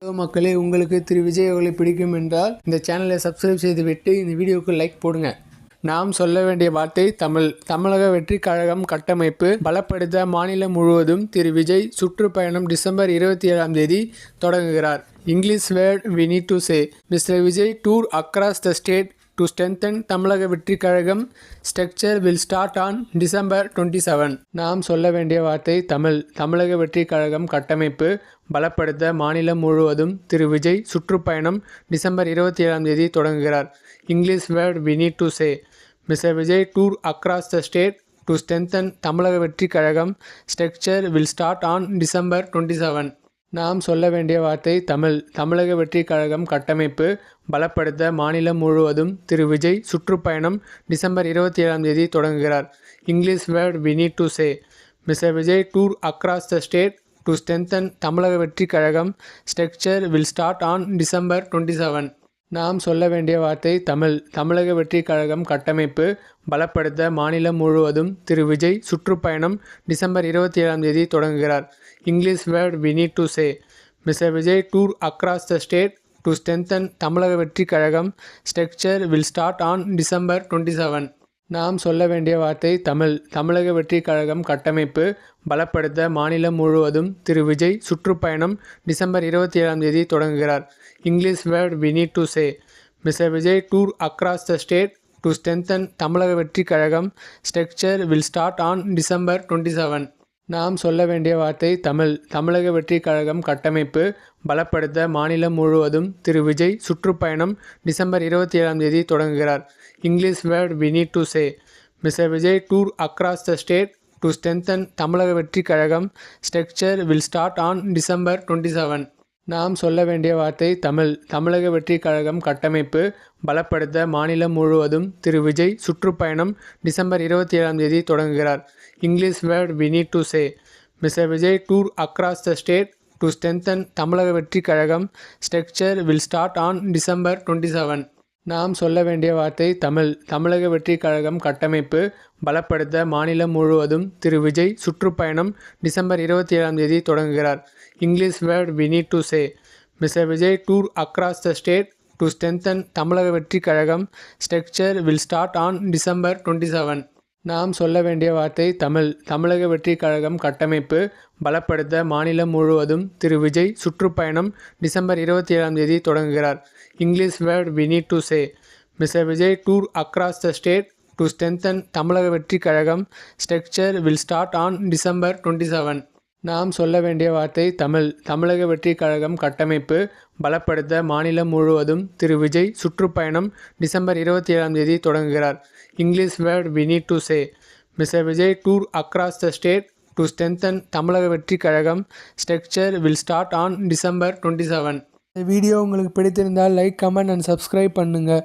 Hello மக்களே, உங்களுக்கு திரு விஜய் அவர்களை பிடிக்கும் என்றால் இந்த சேனலை சப்ஸ்கிரைப் செய்துவிட்டு இந்த வீடியோவுக்கு லைக் போடுங்க. நாம் சொல்ல வேண்டிய வார்த்தை தமிழக வெற்றிக் கழகம் கட்டமைப்பு பலப்படுத்த மாநிலம் முழுவதும் திரு விஜய் சுற்றுப்பயணம் டிசம்பர் 27 தொடங்குகிறார். English word we need to say. Mr. Vijay tour across the state to strengthen தமிழக வெற்றிக் கழகம் structure will start on December 27. நாம் சொல்ல வேண்டிய வார்த்தை தமிழக வெற்றிக் கழகம் கட்டமைப்பு பலப்படுத்த மாநிலம் முழுவதும் திரு விஜய் சுற்றுப்பயணம் டிசம்பர் 27 தொடங்குகிறார். English word we need to say. Mr. Vijay tour across the state to strengthen தமிழக வெற்றிக் கழகம் structure will start on December 27. நாம் சொல்ல வேண்டிய வார்த்தை தமிழக வெற்றிக் கழகம் கட்டமைப்பு பலப்படுத்த மாநிலம் முழுவதும் திரு விஜய் சுற்றுப்பயணம் டிசம்பர் 27 தொடங்குகிறார். English word we need to say. Mr. Vijay tour across the state to strengthen தமிழக வெற்றிக் கழகம் structure will start on December 27. நாம் சொல்ல வேண்டிய வார்த்தை தமிழக வெற்றிக் கழகம் கட்டமைப்பு பலப்படுத்த மாநிலம் முழுவதும் திரு விஜய் சுற்றுப்பயணம் டிசம்பர் 27 தொடங்குகிறார். English word we need to say. Mr. Vijay tour across the state to strengthen தமிழக வெற்றிக் கழகம் structure will start on December 27. நாம் சொல்ல வேண்டிய வார்த்தை தமிழக வெற்றிக் கழகம் கட்டமைப்பு பலப்படுத்த மாநிலம் முழுவதும் திரு விஜய் சுற்றுப்பயணம் டிசம்பர் 27 தொடங்குகிறார். English word we need to say. Mr. Vijay tour across the state to strengthen தமிழக வெற்றிக் கழகம் structure will start on December 27. நாம் சொல்ல வேண்டிய வார்த்தை தமிழக வெற்றிக் கழகம் கட்டமைப்பு பலப்படுத்த மாநிலம் முழுவதும் திரு விஜய் சுற்றுப்பயணம் டிசம்பர் 27 தொடங்குகிறார். English word we need to say. Mr. Vijay tour across the state to strengthen தமிழக வெற்றிக் கழகம் structure will start on December 27. நாம் சொல்ல வேண்டிய வார்த்தை தமிழக வெற்றிக் கழகம் கட்டமைப்பு பலப்படுத்த மாநிலம் முழுவதும் திரு விஜய் சுற்றுப்பயணம் டிசம்பர் 27 தொடங்குகிறார். English word we need to say. Mr. Vijay tour across the state to strengthen தமிழக வெற்றிக் கழகம் structure will start on December 27. நாம் சொல்ல வேண்டிய வார்த்தை தமிழக வெற்றிக் கழகம் கட்டமைப்பு பலப்படுத்த மாநிலம் முழுவதும் திரு விஜய் சுற்றுப்பயணம் டிசம்பர் 27 தொடங்குகிறார். English word we need to say. Mr. Vijay tour across the state to strengthen தமிழக வெற்றிக் கழகம் structure will start on December 27. நாம் சொல்ல வேண்டிய வார்த்தை தமிழக வெற்றிக் கழகம் கட்டமைப்பு பலப்படுத்த மாநிலம் முழுவதும் திரு விஜய் சுற்றுப்பயணம் டிசம்பர் 27 தொடங்குகிறார். English word we need to say. Mr. Vijay tour across the state to strengthen தமிழக வெற்றிக் கழகம் structure will start on December 27. நாம் சொல்ல வேண்டிய வார்த்தை தமிழக வெற்றிக் கழகம் கட்டமைப்பு பலப்படுத்த மாநிலம் முழுவதும் திரு விஜய் சுற்றுப்பயணம் டிசம்பர் 27 தொடங்குகிறார். English word we need to say. Mr. Vijay tour across the state to strengthen தமிழக வெற்றிக் கழகம் structure will start on December 27. இந்த வீடியோ உங்களுக்கு பிடித்திருந்தால் லைக், கமெண்ட் அண்ட் சப்ஸ்கிரைப் பண்ணுங்க.